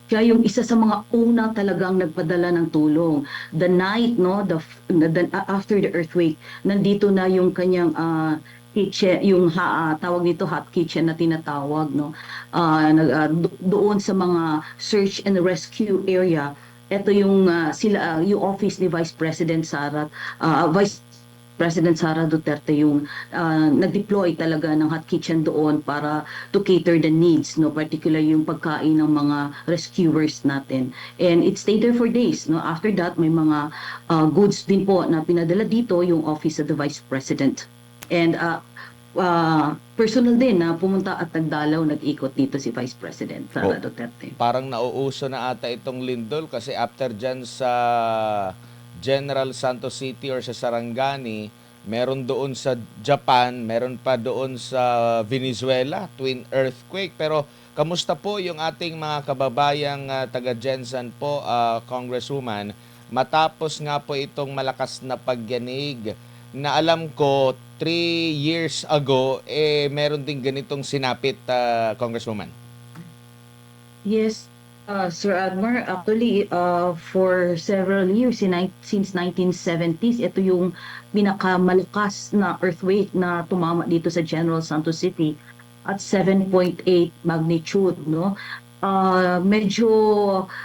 Siya yung isa sa mga una talagang nagpadala ng tulong. The night, no, after the earthquake, nandito na yung kanyang kitchen, yung tawag nito hot kitchen na tinatawag, no. Doon sa mga search and rescue area. Ito yung yung office ni Vice President Sara Duterte yung nag-deploy talaga ng hot kitchen doon para to cater the needs, no, particular yung pagkain ng mga rescuers natin. And it stayed there for days, no. After that, may mga goods din po na pinadala dito yung office of the Vice President. And personal din na pumunta at nagdalaw, nag-ikot dito si Vice President Sara Duterte. Parang nauuso na ata itong lindol kasi after dyan sa General Santos City or sa Sarangani, meron doon sa Japan, meron pa doon sa Venezuela, twin earthquake. Pero kamusta po yung ating mga kababayang taga Jensan po, Congresswoman, matapos nga po itong malakas na pagyanig na alam ko 3 years ago, meron din ganitong sinapit, Congresswoman? Yes, Sir Admar, actually, for several years, since 1970s, ito yung pinakamalakas na earthquake na tumama dito sa General Santos City at 7.8 magnitude, no? Medyo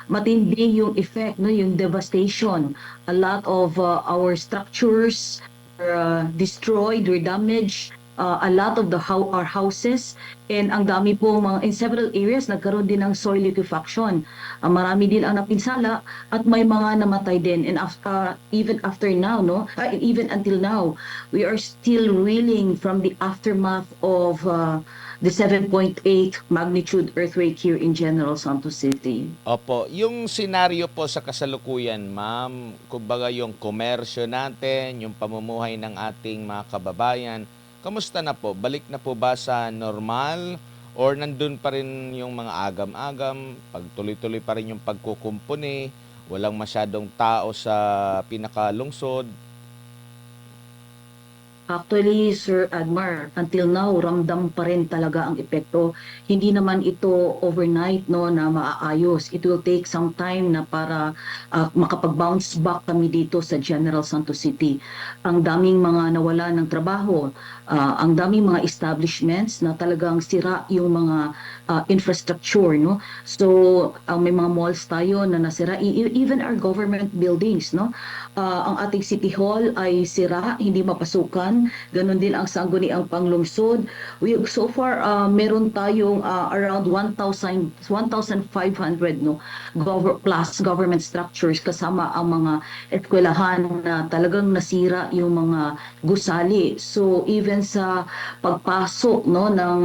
matindi yung effect, no, yung devastation. A lot of our structures were destroyed or damaged. A lot of our houses, and ang dami po in several areas nagkaroon din ng soil liquefaction. Marami din ang napinsala at may mga namatay din. And even after now, no, even until now, we are still reeling from the aftermath of the 7.8 magnitude earthquake here in General Santos City. Opo, yung senaryo po sa kasalukuyan, ma'am, kumbaga yung komersyo natin, yung pamumuhay ng ating mga kababayan, kamusta na po? Balik na po ba sa normal? Or nandun pa rin yung mga agam-agam? Pagtuloy-tuloy pa rin yung pagkukumpuni? Walang masyadong tao sa pinakalungsod? Actually, Sir Admar, until now, ramdam pa rin talaga ang epekto. Hindi naman ito overnight, no, na maaayos. It will take some time na para makapag-bounce back kami dito sa General Santos City. Ang daming mga nawala ng trabaho, ang daming mga establishments na talagang sira yung mga infrastructure, no. So, may mga malls tayo na nasira, even our government buildings, no. Ang ating City Hall ay sira, hindi mapasukan. Ganon din ang sangguniang panglungsod. So far, meron tayong around 1,500 no, plus government structures kasama ang mga eskwelahan na talagang nasira yung mga gusali. So even sa pagpasok, no, ng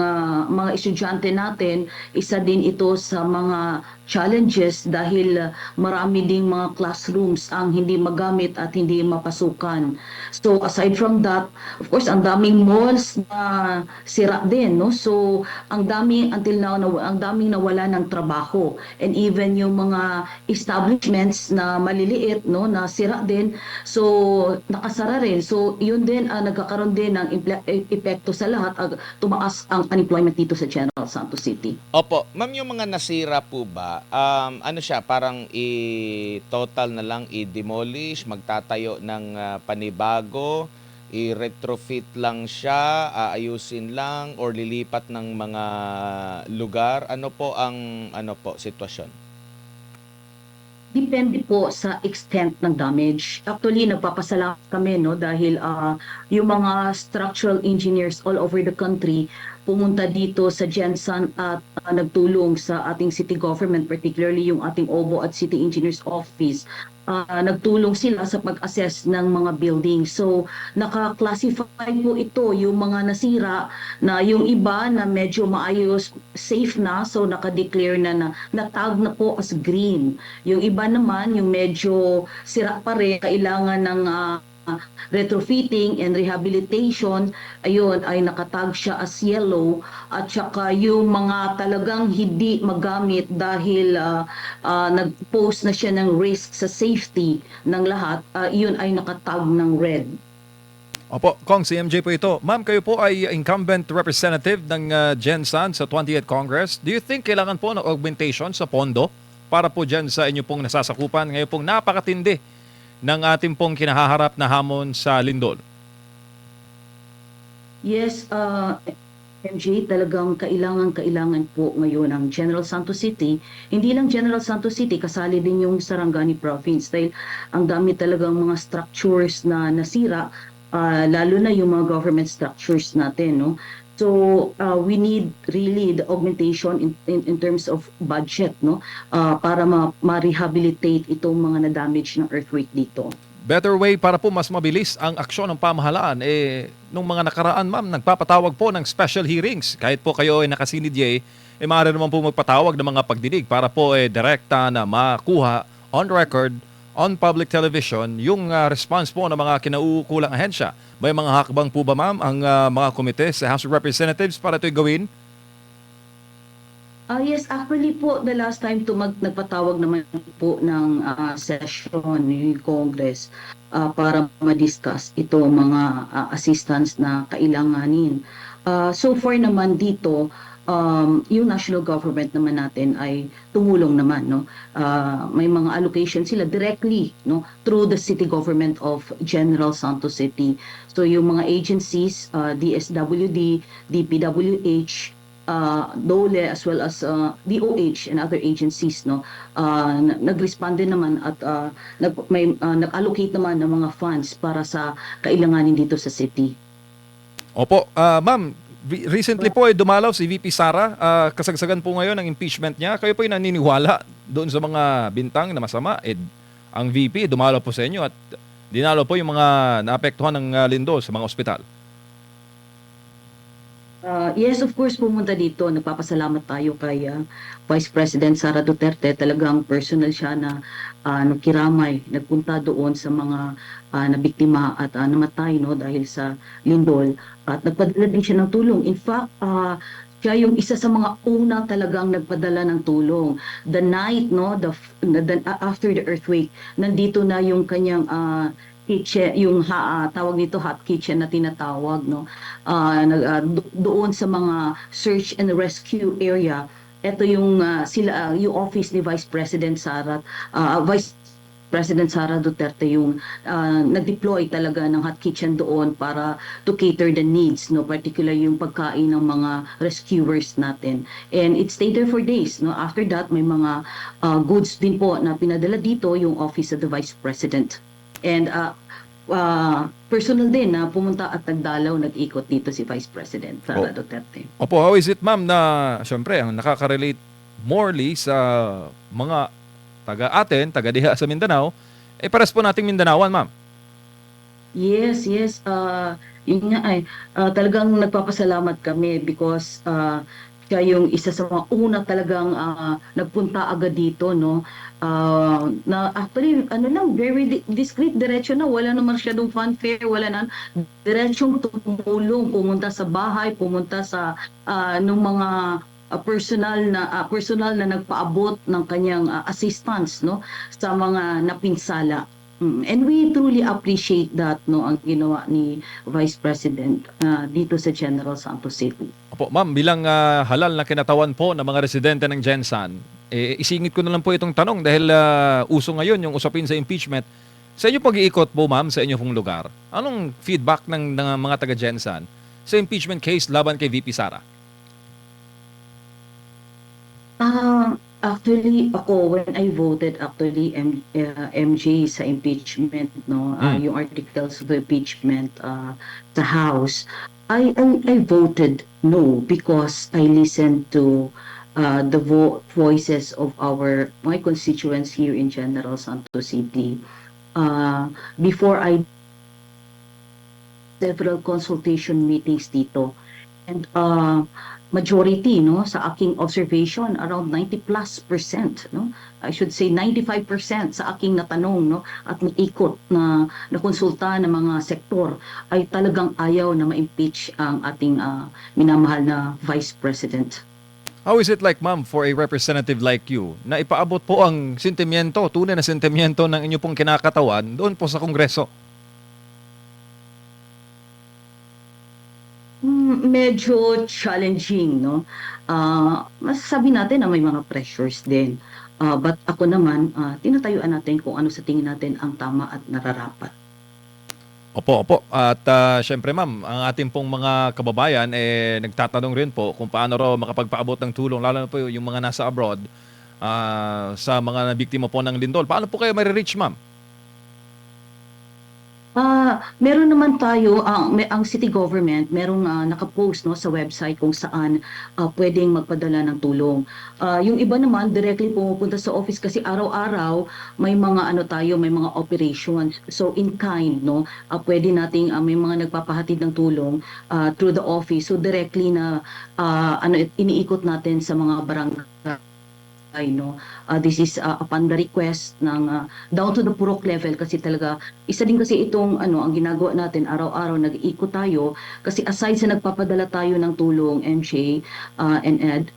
mga estudyante natin, isa din ito sa mga challenges dahil marami ding mga classrooms ang hindi magamit at hindi mapasukan. So aside from that, of course, ang daming malls na sira din, no? So ang daming until now ang daming nawala ng trabaho, and even yung mga establishments na maliliit, no, na sira din. So nakasara rin. So yun din nagkakaroon din ng epekto sa lahat, tumaas ang unemployment dito sa General Santos City. Opo, ma'am, yung mga nasira po ba, ano siya, parang i-total na lang, i-demolish, magtatayo ng panibago, i-retrofit lang siya, aayusin lang, or lilipat ng mga lugar? Ano po ang sitwasyon? Depende po sa extent ng damage. Actually, nagpapasalamat kami, no, dahil yung mga structural engineers all over the country pumunta dito sa Jensan at nagtulong sa ating city government, particularly yung ating OBO at City Engineers Office. Nagtulong sila sa pag-assess ng mga buildings. So, naka-classify po ito yung mga nasira, na yung iba na medyo maayos, safe na, so naka-declare na natag na po as green. Yung iba naman, yung medyo sira pa rin, kailangan ng retrofitting and rehabilitation, ayun, ay nakatag siya as yellow. At saka yung mga talagang hindi magamit dahil nag-pose na siya ng risk sa safety ng lahat, yun ay nakatag ng red. Opo, Kong, si MJ po ito. Ma'am, kayo po ay incumbent representative ng Jensan sa 20th Congress. Do you think kailangan po ng augmentation sa pondo para po dyan sa inyo pong nasasakupan ngayon pong napakatindi ng ating pong kinahaharap na hamon sa lindol? Yes, MJ, talagang kailangan po ngayon ang General Santos City. Hindi lang General Santos City, kasali din yung Sarangani Province dahil ang dami talagang mga structures na nasira, lalo na yung mga government structures natin, no? So, we need really the augmentation in terms of budget, no? Para ma-rehabilitate itong mga na-damage ng earthquake dito. Better way para po mas mabilis ang aksyon ng pamahalaan. Nung mga nakaraan, ma'am, nagpapatawag po ng special hearings. Kahit po kayo ay nakasinidye, maaari naman po magpatawag ng mga pagdinig para po direkta na makuha on record, on public television, yung response po ng mga kinauukulang ahensya. May mga hakbang po ba, ma'am, ang mga komite sa House of Representatives para ito'y gawin? Yes, actually po, the last time nagpatawag naman po ng session yung Congress para ma-discuss ito mga assistance na kailanganin. So far naman dito, yung national government naman natin ay tumulong naman, no? May mga allocation sila directly, no, through the city government of General Santos City. So yung mga agencies, DSWD, DPWH, DOLE as well as DOH and other agencies, no, nag-respond din naman at nag-allocate naman ng mga funds para sa kailanganin dito sa city. Opo, ma'am, recently po dumalaw si VP Sara, kasagsagan po ngayon ng impeachment niya. Kayo po ay naniniwala doon sa mga bintang na masama. Ang VP dumalaw po sa inyo at dinalaw po yung mga naapektuhan ng lindol sa mga ospital. Yes, of course, pumunta dito. Nagpapasalamat tayo kay Vice President Sara Duterte. Talagang personal siya na nagkiramay, nagpunta doon sa mga nabiktima at namatay, no, dahil sa lindol. At nagpadala din siya ng tulong. In fact, siya yung isa sa mga una talagang nagpadala ng tulong. The night, no, after the earthquake, nandito na yung kanyang kitchen, yung tawag nito hot kitchen na tinatawag, no, doon sa mga search and rescue area. Ito yung yung office ni Vice President Sara Duterte yung nag-deploy talaga ng hot kitchen doon para to cater the needs, no, particularly yung pagkain ng mga rescuers natin. And it stayed there for days, no. After that, may mga goods din po na pinadala dito yung office of the Vice President. And personal din na pumunta at nagdalaw, nag-ikot dito si Vice President Sara Duterte. Opo, how is it, ma'am, na syempre ang nakaka-relate morely sa mga taga-atin, taga-diha sa Mindanao, pares po nating Mindanaoan, ma'am. Yes. Yun nga ay talagang nagpapasalamat kami because siya yung isa sa mga una talagang nagpunta agad dito, no. Na actually very discreet, diretso na, wala naman masyadong fanfare, wala na, diretsong tumulong, pumunta sa bahay, pumunta sa nung mga personal na nagpaabot ng kanyang assistance, no, sa mga napinsala. And we truly appreciate that, no, ang ginawa ni Vice President dito sa General Santos City. Opo, ma'am, bilang halal na kinatawan po ng mga residente ng Gensan, isingit ko na lang po itong tanong dahil uso ngayon yung usapin sa impeachment. Sa inyo pag-iikot po, ma'am, sa inyong lugar, anong feedback ng mga taga-Gensan sa impeachment case laban kay VP Sara? Actually, ako, when I voted, actually, MJ, sa impeachment, no, yung articles of impeachment sa House, I voted no because I listened to the voices of my constituents here in General Santos City. Before several consultation meetings dito, and majority, no, sa aking observation, around 90+%, no, I should say 95% sa aking natanong, no, at naikot na konsulta ng mga sektor ay talagang ayaw na ma-impeach ang ating minamahal na Vice President. How is it like, ma'am, for a representative like you na ipaabot po ang sentimiento, tunay na sentimiento ng inyo pong kinakatawan doon po sa Kongreso? Medyo challenging, no? Masasabi natin na may mga pressures din. But ako naman, tinatayuan natin kung ano sa tingin natin ang tama at nararapat. Opo, opo. At syempre ma'am, ang ating pong mga kababayan nagtatanong rin po kung paano raw makapagpaabot ng tulong lalo na po yung mga nasa abroad sa mga biktima po ng lindol. Paano po kayo mai-reach ma'am? Meron naman tayo, ang city government, merong nakapost no, sa website kung saan pwedeng magpadala ng tulong. Yung iba naman, directly pumupunta sa office kasi araw-araw may mga ano tayo, may mga operations. So in kind, no, pwede nating may mga nagpapahatid ng tulong through the office. So directly na iniikot natin sa mga barangay. No, this is upon the request ng down to the purok level kasi talaga isa din kasi itong ang ginagawa natin araw-araw nag-iikot tayo kasi aside sa nagpapadala tayo ng tulong MJ and Ed,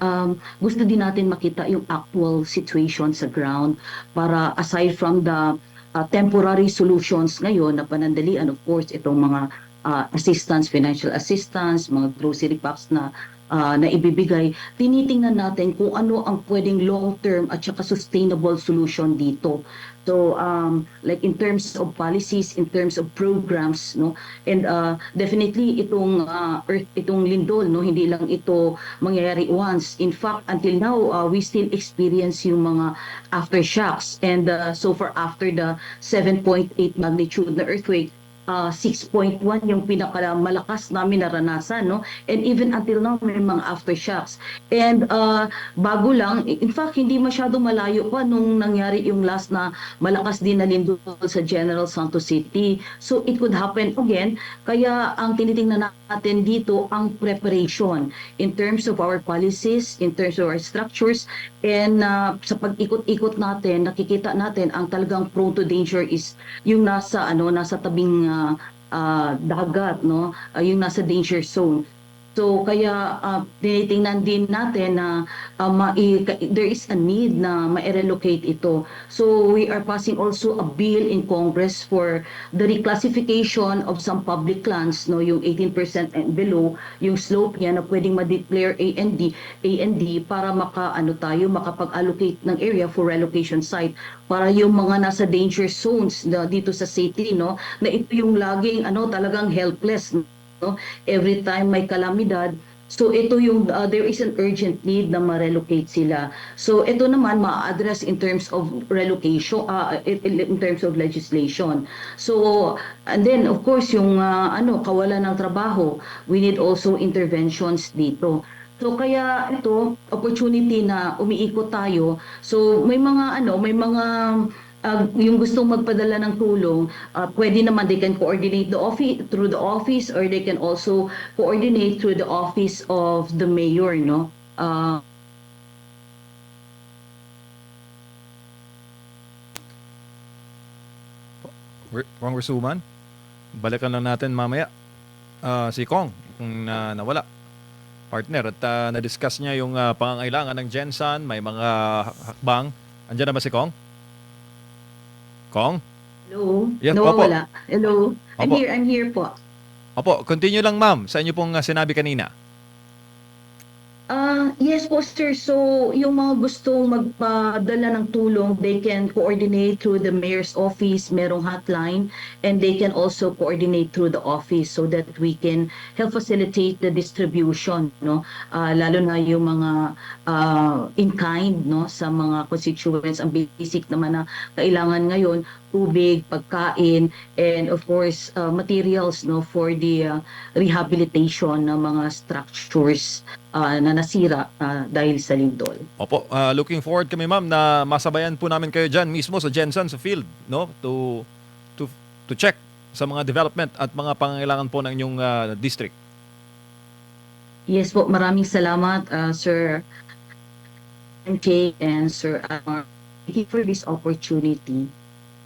gusto din natin makita yung actual situation sa ground para aside from the temporary solutions ngayon na panandalian, of course itong mga assistance, financial assistance, mga grocery packs na ibibigay, tinitingnan natin kung ano ang pwedeng long-term at saka sustainable solution dito. So, like in terms of policies, in terms of programs, no, and definitely itong lindol, no, hindi lang ito mangyayari once. In fact, until now, we still experience yung mga aftershocks. And so far, after the 7.8 magnitude na earthquake, 6.1 yung pinakamalakas namin naranasan, no? And even until now, may mga aftershocks. And bago lang, in fact, hindi masyado malayo pa nung nangyari yung last na malakas din na lindol sa General Santos City. So it could happen again. Kaya ang tinitingnan natin dito ang preparation in terms of our policies, in terms of our structures, and sa pag-ikot-ikot natin, nakikita natin ang talagang prone to danger is yung nasa tabing dagat, no, yung nasa danger zone. So kaya tinitingnan din natin na there is a need na ma-relocate ito. So we are passing also a bill in Congress for the reclassification of some public lands, no, yung 18% and below, yung slope niya na pwedeng ma-declare A&D para makapag-allocate ng area for relocation site para yung mga nasa danger zones dito sa city, no, na ito yung laging talagang helpless, no? Every time may kalamidad, so ito yung there is an urgent need na ma-relocate sila. So ito naman ma-address in terms of relocation, in terms of legislation. So and then of course yung kawalan ng trabaho, we need also interventions dito. So kaya ito opportunity na umiikot tayo. So may mga yung gustong magpadala ng tulong, pwede naman they can coordinate through the office or they can also coordinate through the office of the mayor, no? Congresswoman, balikan lang natin mamaya si Kong kung nawala. Partner, at na-discuss niya yung pangangailangan ng Gensan, may mga hakbang. Andiyan na ba si Kong? Kong? Hello? Yes, Nawawala. Hello? Opo. I'm here po. Opo, continue lang ma'am sa inyo pong sinabi kanina. Yes po sir, so yung mga gustong magpadala ng tulong, they can coordinate through the mayor's office, merong hotline, and they can also coordinate through the office so that we can help facilitate the distribution, no? Lalo na yung mga in kind, no, sa mga constituents, ang basic naman na kailangan ngayon, tubig, pagkain, and of course materials, no, for the rehabilitation ng mga structures na nasira dahil sa lindol. Opo, looking forward kami ma'am na masabayan po namin kayo dyan mismo sa Gensan, sa field, no? To check sa mga development at mga pangangailangan po ng inyong district. Yes po, maraming salamat Sir MK and Sir Amar. Thank you for this opportunity.